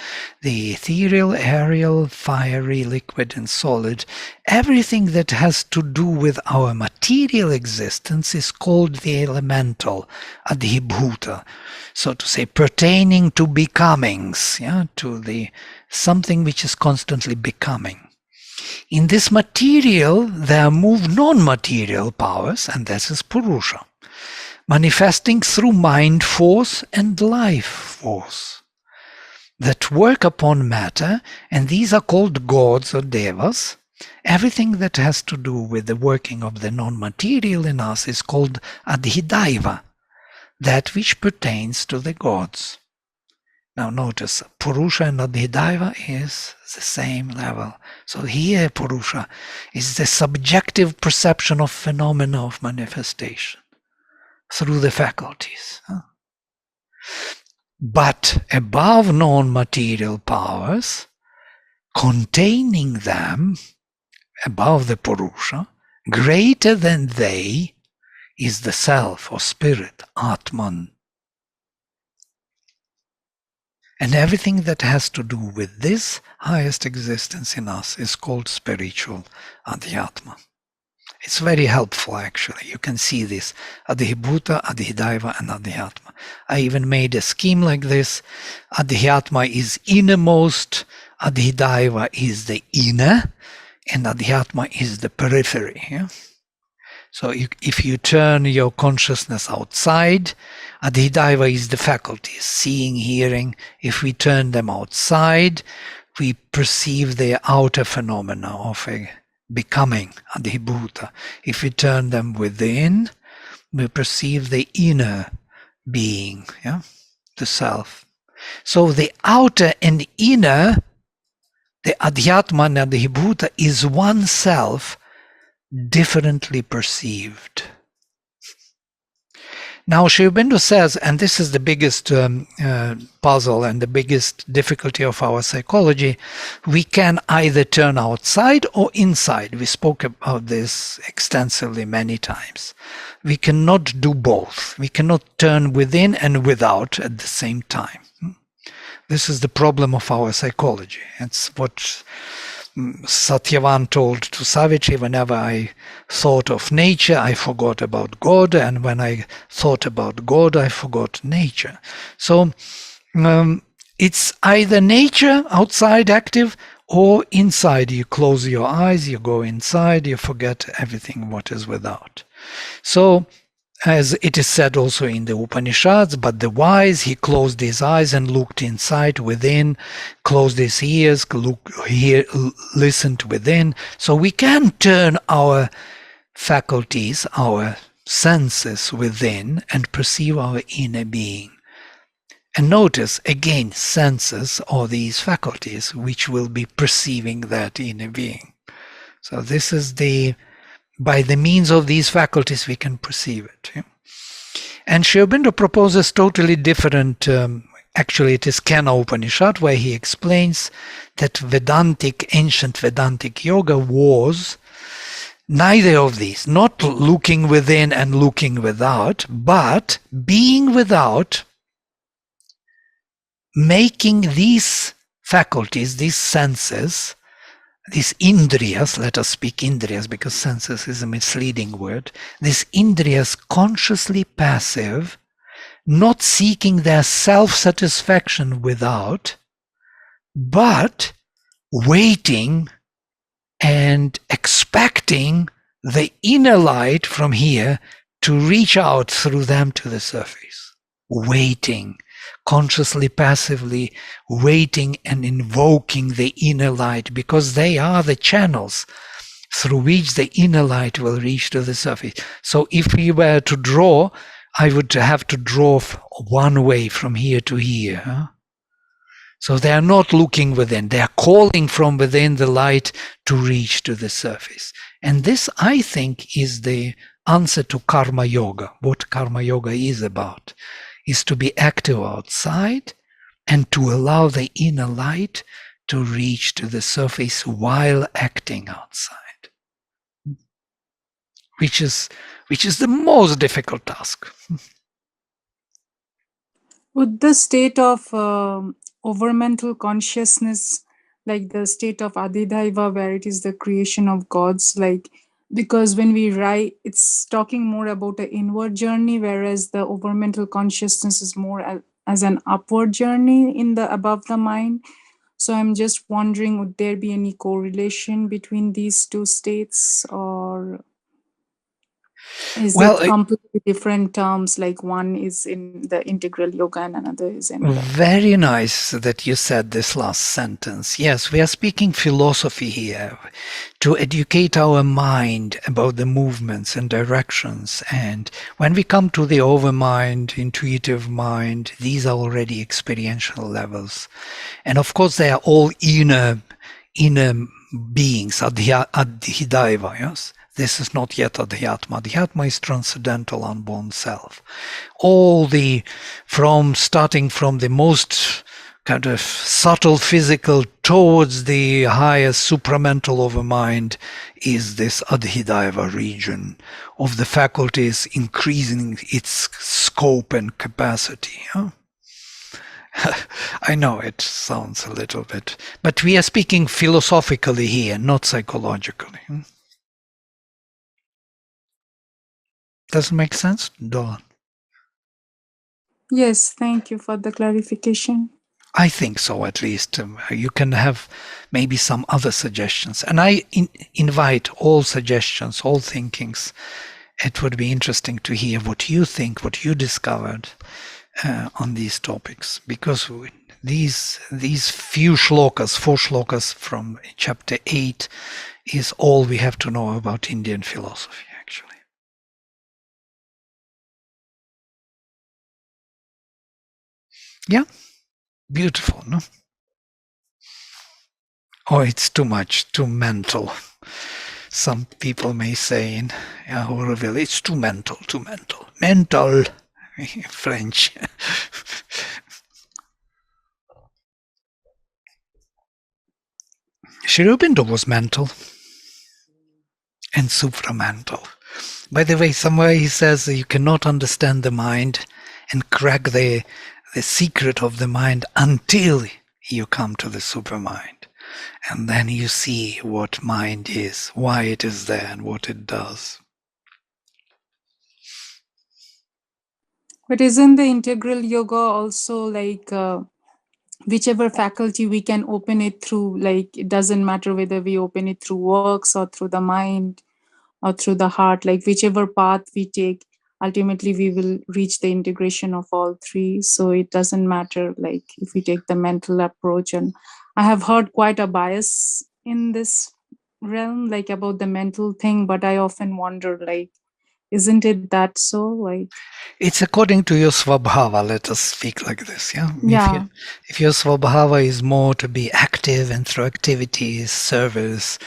the ethereal, aerial, fiery, liquid, and solid. Everything that has to do with our material existence is called the elemental, adhibhuta, so to say, pertaining to becomings, to the something which is constantly becoming. In this material, there move non-material powers, and this is Purusha, manifesting through mind force and life force that work upon matter, and these are called gods or devas. Everything that has to do with the working of the non-material in us is called adhidaiva, that which pertains to the gods. Now notice, Purusha and Adhidaiva is the same level. So here Purusha is the subjective perception of phenomena of manifestation through the faculties. But above non-material powers, containing them, above the Purusha, greater than they, is the self or spirit, Atman. And everything that has to do with this highest existence in us is called spiritual Adhyatma. It's very helpful, actually. You can see this: Adhibhuta, Adhidaiva, and Adhyatma. I even made a scheme like this. Adhyatma is innermost, Adhidaiva is the inner, and Adhyatma is the periphery. Yeah? So if you turn your consciousness outside, Adhidaiva is the faculties, seeing, hearing. If we turn them outside, we perceive the outer phenomena of a becoming, Adhibhuta. If we turn them within, we perceive the inner being, the self. So the outer and inner, the Adhyatma and Adhibhuta, is one self, differently perceived. Now Sri Aurobindo says, and this is the biggest puzzle and the biggest difficulty of our psychology, we can either turn outside or inside. We spoke about this extensively many times. We cannot do both. We cannot turn within and without at the same time. This is the problem of our psychology. It's what Satyavan told to Savitri: whenever I thought of nature, I forgot about God, and when I thought about God, I forgot nature. So it's either nature, outside active, or inside. You close your eyes, you go inside, you forget everything what is without. So, as it is said also in the Upanishads, but the wise, he closed his eyes and looked inside within, closed his ears, listened within. So we can turn our faculties, our senses within, and perceive our inner being. And notice, again, senses are these faculties which will be perceiving that inner being. So this is by the means of these faculties we can perceive it. And Sri Aurobindo proposes totally different, actually it is Kena Upanishad, where he explains that ancient Vedantic yoga was neither of these, not looking within and looking without, but being without, making these faculties, these senses, these indriyas, let us speak indriyas because senses is a misleading word, these indriyas consciously passive, not seeking their self-satisfaction without, but waiting and expecting the inner light from here to reach out through them to the surface. Waiting, consciously, passively waiting and invoking the inner light, because they are the channels through which the inner light will reach to the surface. So if we were to draw, I would have to draw one way from here to here. Huh? So they are not looking within, they are calling from within the light to reach to the surface. And this, I think, is the answer to karma yoga. What karma yoga is about is to be active outside and to allow the inner light to reach to the surface while acting outside, which is the most difficult task. Would the state of overmental consciousness, like the state of adhidaiva, where it is the creation of gods, like, because when we write, it's talking more about an inward journey, whereas the overmental consciousness is more as an upward journey in the above the mind. So I'm just wondering, would there be any correlation between these two states, or is it completely different terms, like one is in the integral yoga and another is in the... Very nice that you said this last sentence. Yes, we are speaking philosophy here to educate our mind about the movements and directions. And when we come to the overmind, intuitive mind, these are already experiential levels. And of course, they are all inner beings, adhidaiva, yes? This is not yet Adhyatma. Adhyatma is transcendental unborn self. All starting from the most kind of subtle physical towards the highest supramental of a mind is this Adhidaiva region of the faculties increasing its scope and capacity. Huh? I know it sounds a little bit, but we are speaking philosophically here, not psychologically. Does it make sense, Dolan? Yes, thank you for the clarification. I think so, at least. You can have maybe some other suggestions. And I invite all suggestions, all thinkings. It would be interesting to hear what you think, what you discovered on these topics. Because these few shlokas, 4 shlokas from chapter 8, is all we have to know about Indian philosophy, actually. Yeah, beautiful, no? Oh, it's too much, too mental. Some people may say in Auroville, it's too mental, too mental. Mental, French. Sri Aurobindo was mental and supramental. By the way, somewhere he says that you cannot understand the mind and crack the secret of the mind until you come to the supermind. And then you see what mind is, why it is there, and what it does. But isn't the integral yoga also like whichever faculty we can open it through, like it doesn't matter whether we open it through works or through the mind or through the heart, like whichever path we take, ultimately we will reach the integration of all three. So it doesn't matter like if we take the mental approach. And I have heard quite a bias in this realm, like about the mental thing, but I often wonder, like, isn't it that so? Like, it's according to your svabhava. Let us speak like this. Yeah. If your svabhava is more to be active and through activities, service,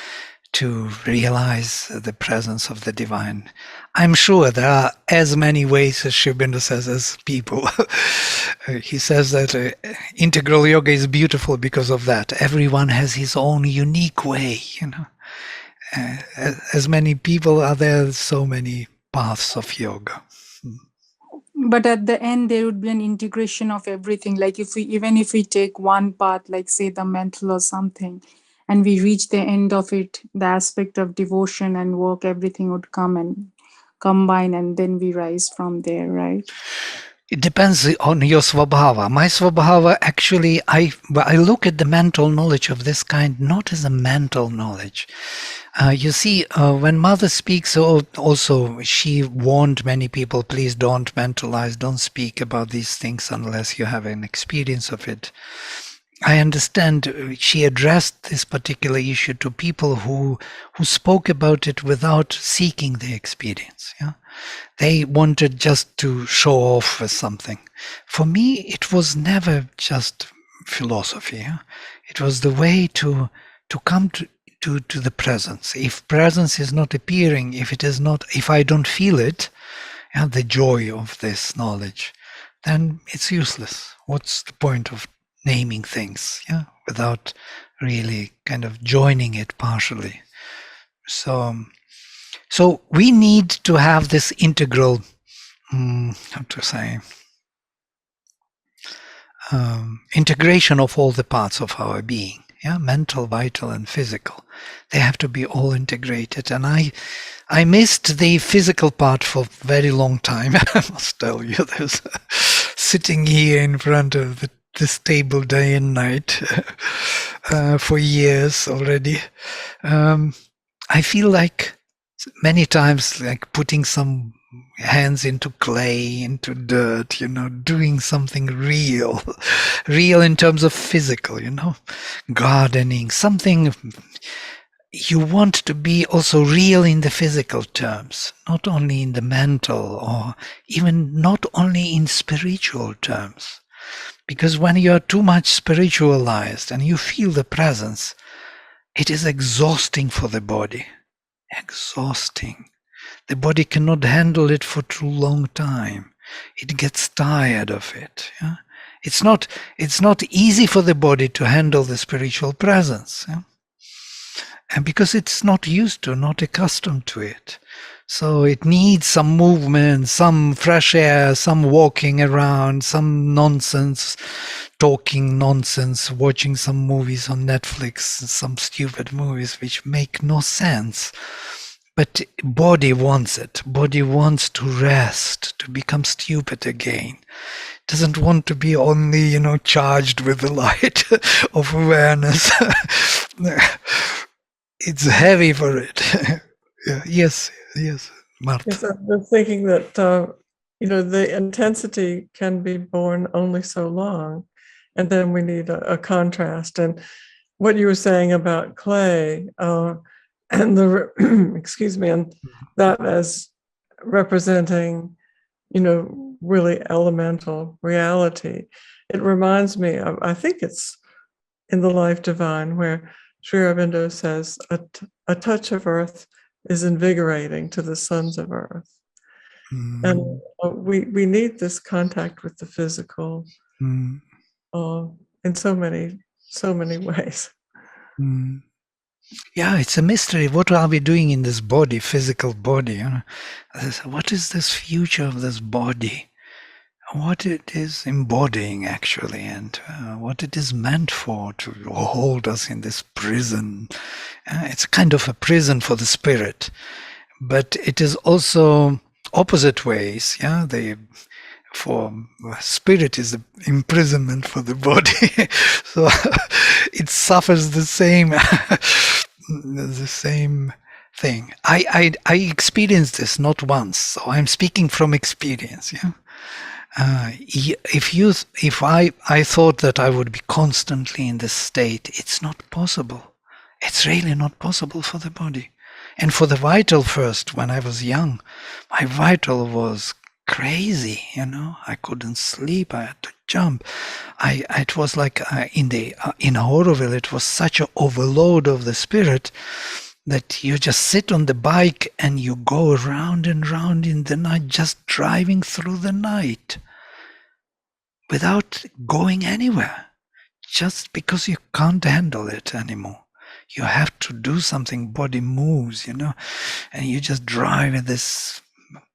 to realize the presence of the divine, I'm sure there are as many ways, as Sri Aurobindo says, as people. He says that integral yoga is beautiful because of that. Everyone has his own unique way. As many people are there, so many paths of yoga. But at the end, there would be an integration of everything. Like if we take one path, like say the mental or something, and we reach the end of it, the aspect of devotion and work, everything would come and combine, and then we rise from there, right? It depends on your svabhava. My svabhava, actually, I look at the mental knowledge of this kind not as a mental knowledge. You see, when Mother speaks, also she warned many people, please don't mentalize, don't speak about these things unless you have an experience of it. I understand she addressed this particular issue to people who spoke about it without seeking the experience. Yeah? They wanted just to show off with something. For me, it was never just philosophy. Yeah? It was the way to come to the presence. If presence is not appearing, if I don't feel it, and the joy of this knowledge, then it's useless. What's the point of naming things, without really kind of joining it partially? So we need to have this integral, integration of all the parts of our being, mental, vital, and physical. They have to be all integrated. And I missed the physical part for a very long time. I must tell you this. Sitting here in front of this table day and night for years already. I feel like many times like putting some hands into clay, into dirt, doing something real in terms of physical, gardening, something. You want to be also real in the physical terms, not only in the mental, or even not only in spiritual terms. Because when you are too much spiritualized and you feel the presence, it is exhausting for the body. Exhausting. The body cannot handle it for too long time. It gets tired of it. Yeah? It's not easy for the body to handle the spiritual presence. Yeah? And because it's not used to, not accustomed to it. So it needs some movement, some fresh air, some walking around, some nonsense, talking nonsense, watching some movies on Netflix, some stupid movies which make no sense. But body wants it. Body wants to rest, to become stupid again. Doesn't want to be only, charged with the light of awareness. It's heavy for it. Yeah. Yes, Marta. Yes, I've been thinking that, the intensity can be borne only so long, and then we need a contrast. And what you were saying about clay, and the, excuse me, and that as representing, really elemental reality. It reminds me of, I think it's in the Life Divine, where Sri Aurobindo says, a touch of earth is invigorating to the sons of earth. And we need this contact with the physical in so many ways. Yeah, it's a mystery. What are we doing in this body, physical body? What is this future of this body? What it is embodying, actually, and what it is meant for, to hold us in this prison. It's kind of a prison for the spirit, but it is also opposite ways. For spirit is the imprisonment for the body. So it suffers the same thing. I experienced this not once, so I'm speaking from experience. If I thought that I would be constantly in this state, it's not possible. It's really not possible for the body. And for the vital, first, when I was young, my vital was crazy, I couldn't sleep, I had to jump. It was like in Auroville, it was such an overload of the spirit that you just sit on the bike and you go round and round in the night, just driving through the night without going anywhere, just because you can't handle it anymore. You have to do something, body moves, and you just drive this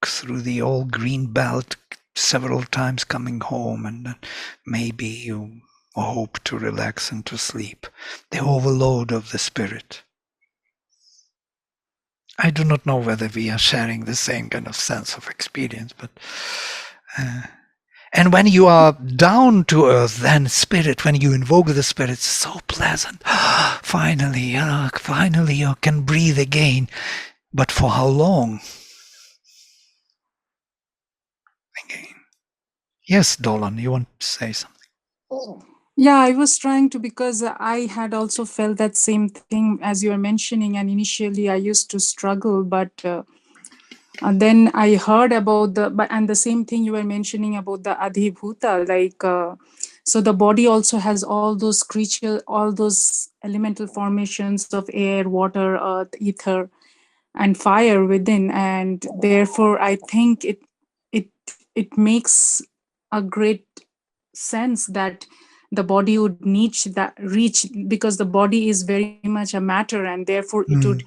through the old green belt several times coming home, and then maybe you or hope to relax and to sleep. The overload of the spirit. I do not know whether we are sharing the same kind of sense of experience, but and when you are down to earth, then spirit, when you invoke the spirit, it's so pleasant. Finally, finally you can breathe again. But for how long? Again. Yes, Dolan, you want to say something? Yeah, I was trying to, because I had also felt that same thing as you were mentioning. And initially I used to struggle, but then I heard about and the same thing you were mentioning about the adhibhuta, so the body also has all those creatures, all those elemental formations of air, water, earth, ether, and fire within. And therefore, I think it it makes a great sense that the body would reach, because the body is very much a matter, and therefore it would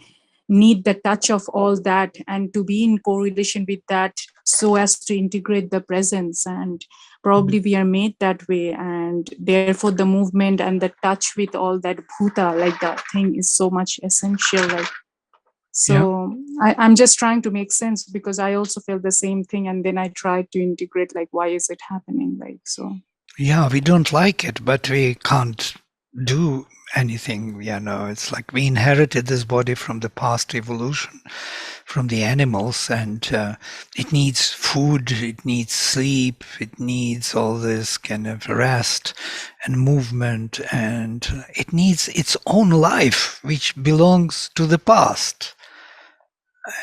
need the touch of all that and to be in correlation with that, so as to integrate the presence. And probably we are made that way, and therefore the movement and the touch with all that bhuta, like that thing, is so much essential. So I'm just trying to make sense, because I also felt the same thing, and then I tried to integrate, like, why is it happening, so. Yeah, we don't like it, but we can't do anything. It's like we inherited this body from the past evolution, from the animals, and it needs food, it needs sleep, it needs all this kind of rest and movement, and it needs its own life, which belongs to the past.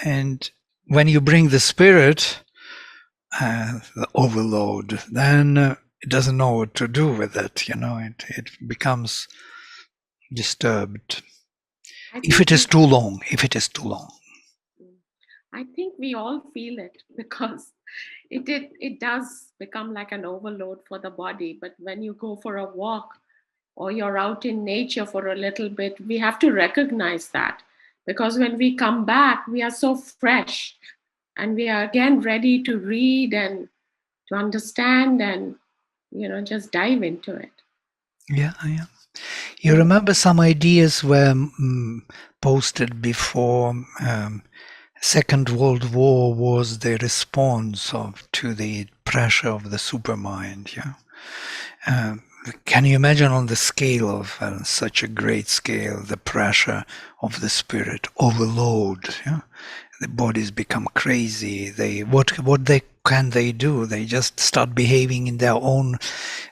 And when you bring the spirit, the overload, then it doesn't know what to do with it. It becomes disturbed. If it is too long. I think we all feel it, because it does become like an overload for the body. But when you go for a walk, or you're out in nature for a little bit, we have to recognize that, because when we come back, we are so fresh, and we are again ready to read and to understand, and just dive into it. Yeah. You remember some ideas were posted before Second World War was the response to the pressure of the supermind. Can you imagine on the scale of such a great scale, the pressure of the spirit, overload? The bodies become crazy. What can they do? They just start behaving in their own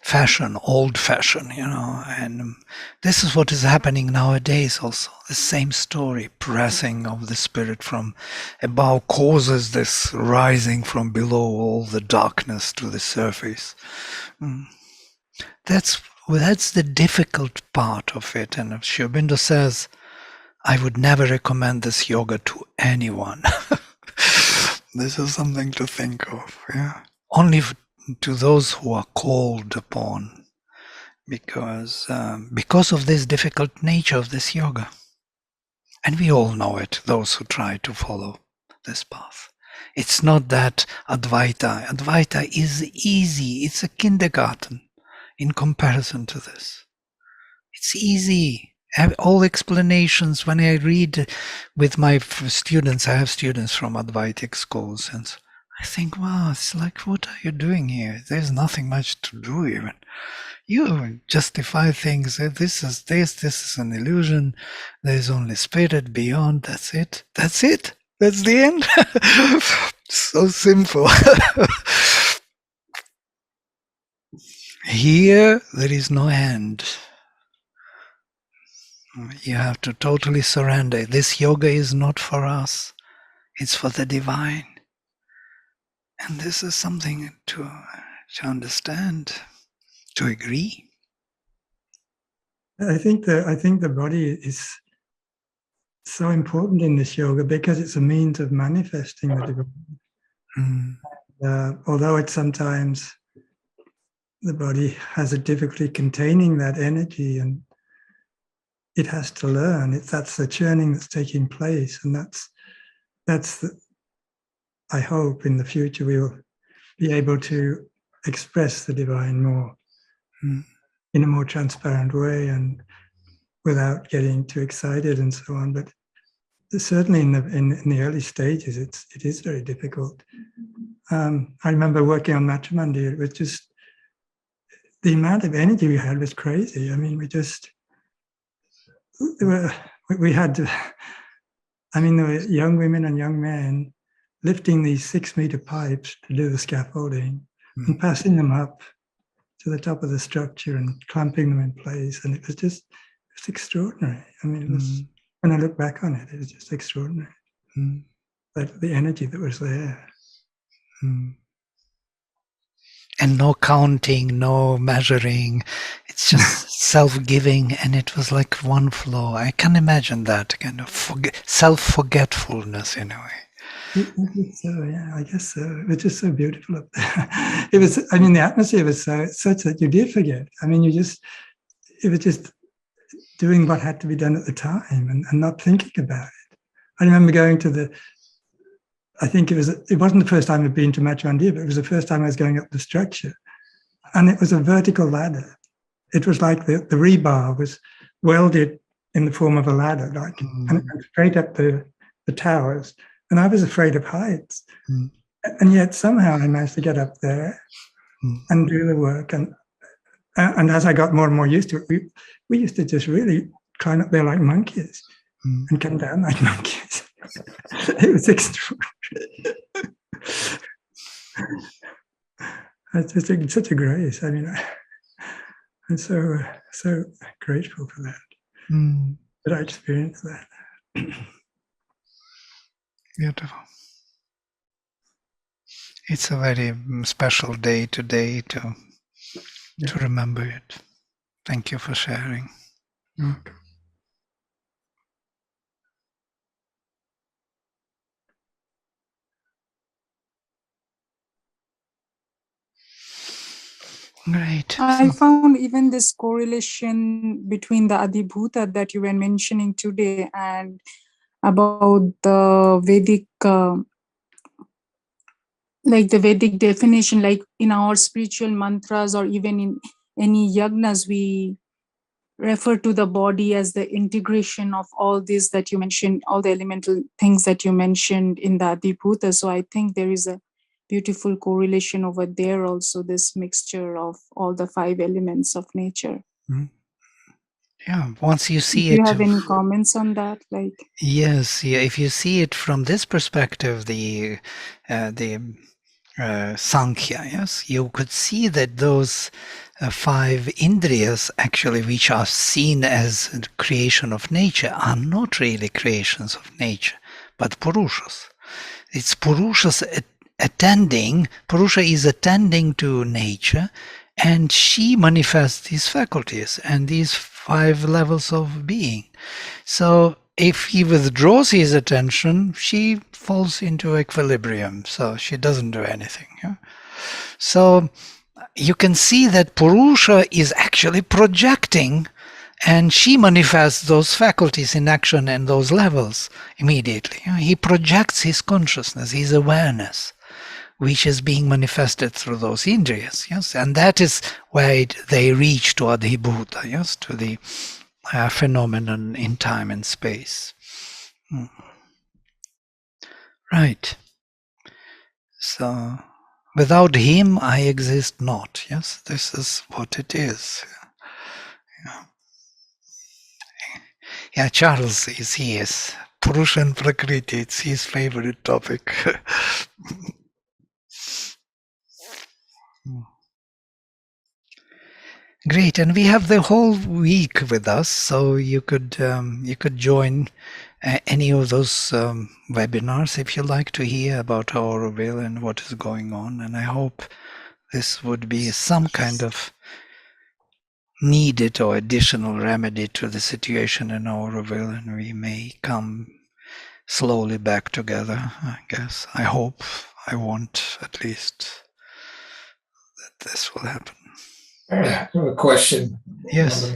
fashion, old fashion, and this is what is happening nowadays also. The same story, pressing of the spirit from above causes this rising from below, all the darkness to the surface. That's the difficult part of it. And Sri Aurobindo says, I would never recommend this yoga to anyone. This is something to think of. Only to those who are called upon, because of this difficult nature of this yoga. And we all know it, those who try to follow this path. It's not that Advaita is easy. It's a kindergarten in comparison to this. It's easy. All explanations, when I read with my students, I have students from Advaitic schools, and I think, wow, it's like, what are you doing here? There's nothing much to do even. You justify things. This is an illusion. There's only spirit beyond. That's it. That's the end. So simple. Here, there is no end. You have to totally surrender. This yoga is not for us. It's for the divine. And this is something to understand, to agree. I think the body is so important in this yoga because it's a means of manifesting the divine. Although it's sometimes the body has a difficulty containing that energy, and it has to learn. That's the churning that's taking place, and I hope in the future we will be able to express the divine more. in a more transparent way and without getting too excited and so on. But certainly in the early stages, it is very difficult. I remember working on Matchamandir. It was just the amount of energy we had was crazy. I mean, we had to. I mean, there were young women and young men lifting these 6-meter pipes to do the scaffolding and passing them up to the top of the structure and clamping them in place. And it was extraordinary. I mean, it was, when I look back on it, it was just extraordinary. But the energy that was there. And no counting, no measuring. It's just self-giving, and it was like one flow. I can imagine that kind of self-forgetfulness in a way. So yeah, I guess so. It was just so beautiful up there. It was. I mean, the atmosphere was such that you did forget. I mean, it was just doing what had to be done at the time and not thinking about it. I remember going to I think it wasn't the first time I'd been to Matchamandir, but it was the first time I was going up the structure. And it was a vertical ladder. It was like the rebar was welded in the form of a ladder, and straight up the towers. And I was afraid of heights. And yet somehow I managed to get up there and do the work. And as I got more and more used to it, we used to just really climb up there like monkeys and come down like monkeys. It was extraordinary. It's such a grace. I mean, I'm so grateful for that I experienced that. Beautiful. It's a very special day today to remember it. Thank you for sharing. Okay. Great. I found even this correlation between the Adhibhuta that you were mentioning today and about the Vedic, like the Vedic definition, like in our spiritual mantras or even in any yagnas, we refer to the body as the integration of all this that you mentioned, all the elemental things that you mentioned in the Adhibhuta. So I think there is a beautiful correlation over there also, this mixture of all the 5 elements of nature. Yeah, once you see Do you it. have any comments on that? Like, yes, yeah. If you see it from this perspective, the Sankhya, yes, you could see that those 5 indriyas, actually, which are seen as the creation of nature, are not really creations of nature, but Purushas. It's Purushas attending. Purusha is attending to nature, and she manifests these faculties and these 5 levels of being. So if he withdraws his attention, she falls into equilibrium, so she doesn't do anything. Yeah? So you can see that Purusha is actually projecting, and she manifests those faculties in action and those levels immediately. He projects his consciousness, his awareness, which is being manifested through those indriyas. Yes, and that is where they reach to Adhibhuta, yes, to the phenomenon in time and space. Right. So, without him, I exist not. Yes, this is what it is. Yeah, Charles is his. Purusha and Prakriti, it's his favorite topic. Great, and we have the whole week with us, so you could join any of those webinars if you like to hear about Auroville and what is going on. And I hope this would be some kind of needed or additional remedy to the situation in Auroville, and we may come slowly back together, I guess. I hope, I want at least that this will happen. I have a question. Yes.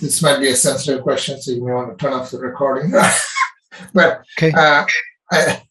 This might be a sensitive question, so you may want to turn off the recording. But okay.